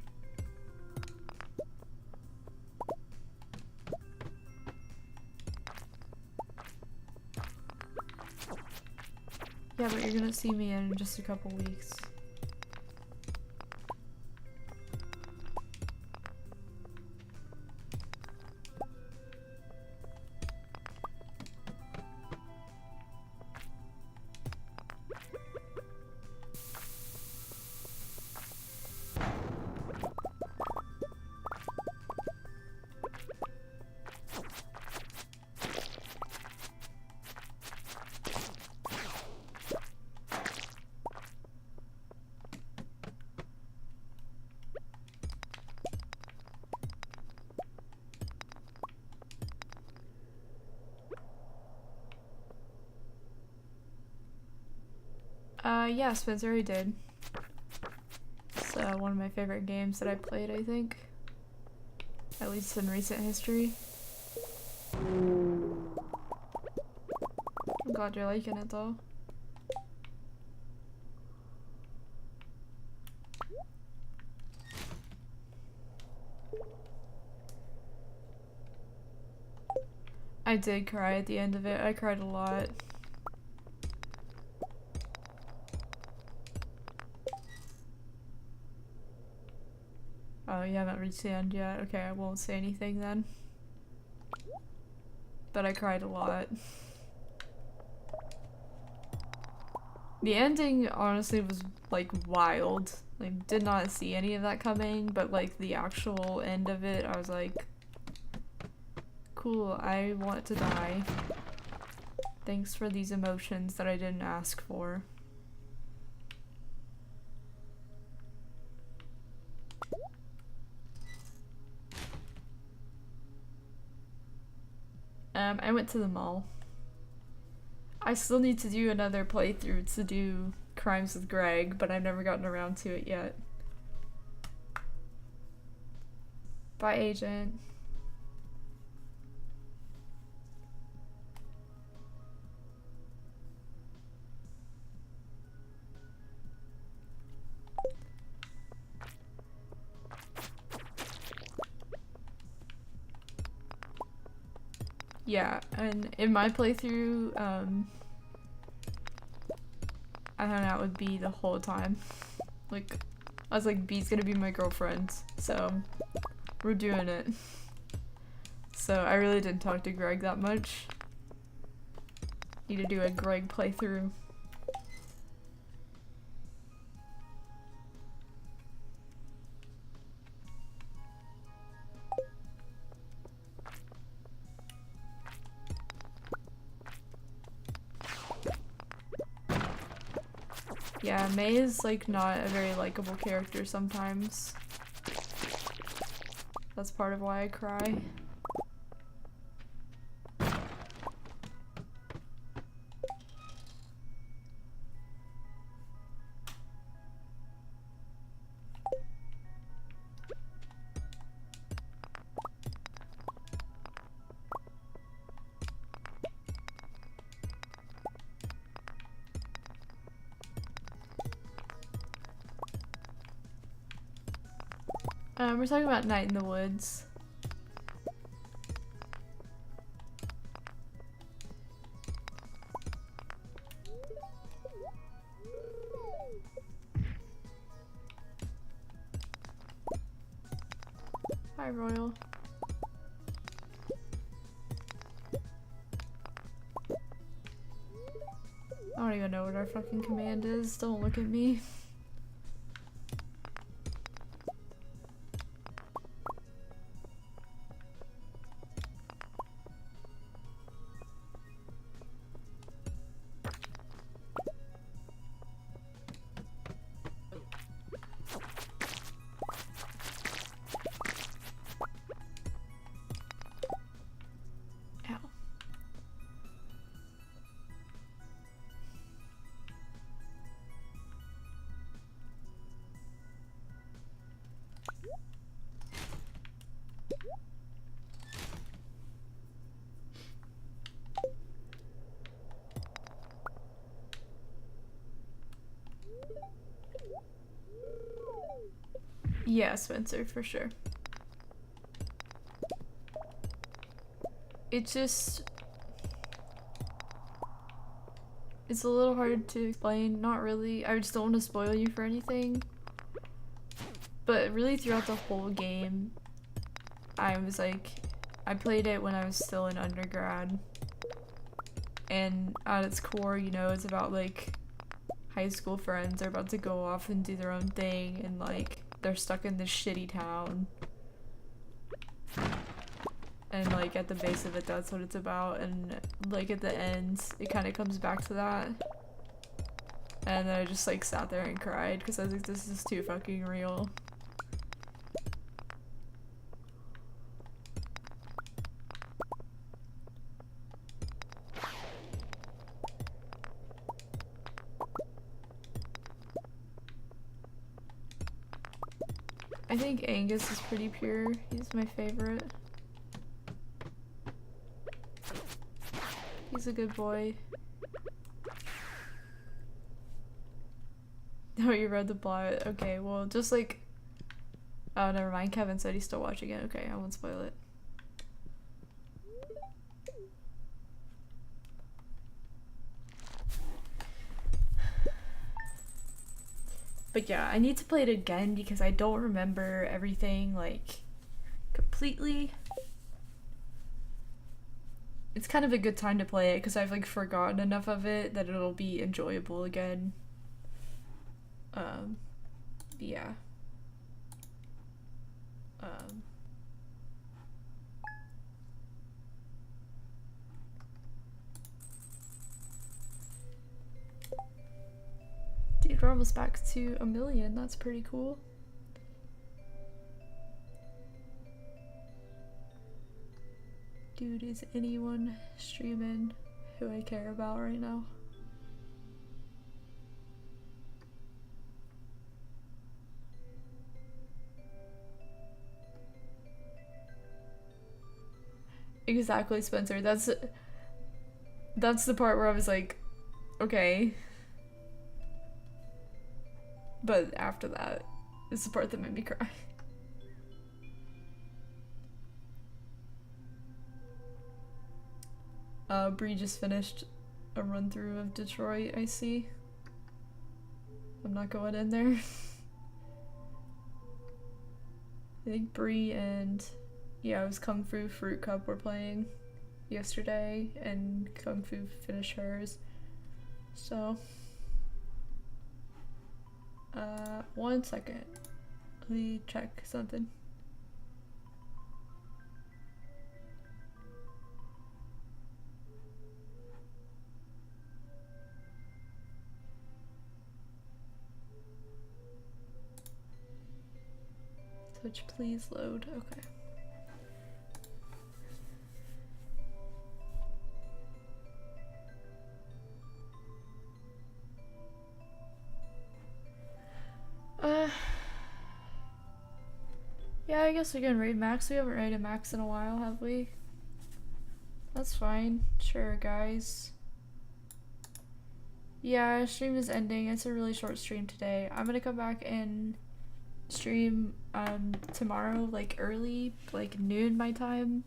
Yeah, but you're gonna see me in just a couple weeks. Yeah, Spencer, I did. It's one of my favorite games that I played, I think. At least in recent history. I'm glad you're liking it, though. I did cry at the end of it. I cried a lot. Oh, you haven't reached the end yet? Okay, I won't say anything then. But I cried a lot. The ending honestly was like wild. Like, did not see any of that coming, but like the actual end of it, I was like, cool, I want to die. Thanks for these emotions that I didn't ask for. I went to the mall. I still need to do another playthrough to do Crimes with Greg, but I've never gotten around to it yet. Bye, Agent. Yeah, and in my playthrough, I hung out with B the whole time. Like, I was like, B's gonna be my girlfriend, so we're doing it. So I really didn't talk to Greg that much. Need to do a Greg playthrough. Yeah, May is like not a very likable character sometimes. That's part of why I cry. We're talking about Night in the Woods. Hi, Royal. I don't even know what our fucking command is. Don't look at me. Ow. Yeah, Spencer, for sure. It's just... It's a little hard to explain, not really. I just don't want to spoil you for anything. But really throughout the whole game, I was like... I played it when I was still in undergrad. And at its core, you know, it's about like high school friends are about to go off and do their own thing, and like they're stuck in this shitty town. And like at the base of it, that's what it's about, and like at the end, it kind of comes back to that. And then I just like sat there and cried because I was like, this is too fucking real. I think Angus is pretty pure. He's my favorite. He's a good boy. Oh, you read the plot? Okay, well, just like... Oh, never mind. Kevin said he's still watching it. Okay, I won't spoil it. But yeah, I need to play it again because I don't remember everything, like, completely. It's kind of a good time to play it because I've, like, forgotten enough of it that it'll be enjoyable again. Yeah. Dude, we're almost back to 1 million. That's pretty cool. Dude, is anyone streaming who I care about right now? Exactly, Spencer. That's the part where I was like, okay. But after that, it's the part that made me cry. Bree just finished a run through of Detroit, I see. I'm not going in there. I think Bree and, yeah, it was Kung Fu Fruit Cup were playing yesterday, and Kung Fu finished hers. So, 1 second. Let me check something. Twitch, please load. Okay. I guess we can raid Max. We haven't raided Max in a while, have we? That's fine. Sure, guys. Yeah, stream is ending. It's a really short stream today. I'm gonna come back and stream tomorrow, like early, like noon my time.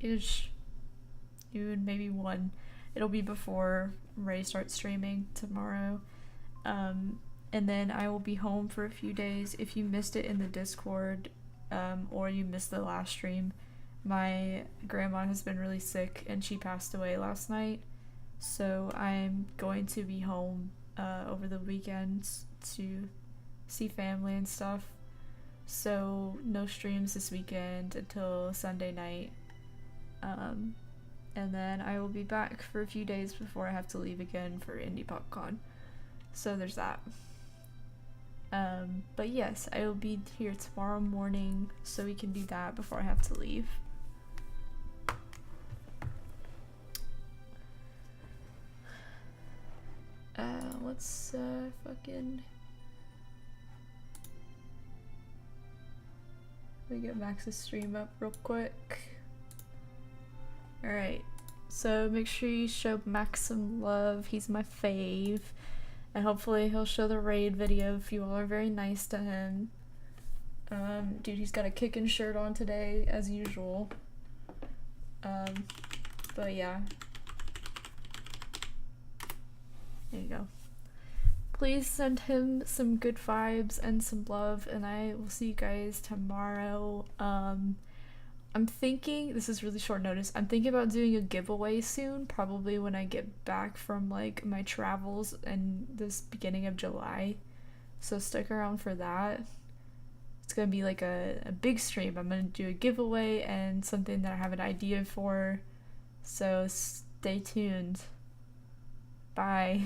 Ish. Noon, maybe 1. It'll be before Ray starts streaming tomorrow. And then I will be home for a few days. If you missed it in the Discord, or you missed the last stream, my grandma has been really sick and she passed away last night. So I'm going to be home over the weekends to see family and stuff. So no streams this weekend until Sunday night. And then I will be back for a few days before I have to leave again for Indie PopCon. So there's that. But yes, I will be here tomorrow morning so we can do that before I have to leave. Let's fucking... Let me get Max's stream up real quick. Alright, so make sure you show Max some love. He's my fave. And hopefully he'll show the raid video if you all are very nice to him. Dude, he's got a kickin' shirt on today, as usual. But yeah. There you go. Please send him some good vibes and some love, and I will see you guys tomorrow. I'm thinking, this is really short notice, I'm thinking about doing a giveaway soon, probably when I get back from like my travels and this beginning of July. So stick around for that. It's gonna be like a big stream. I'm gonna do a giveaway and something that I have an idea for. So stay tuned. Bye.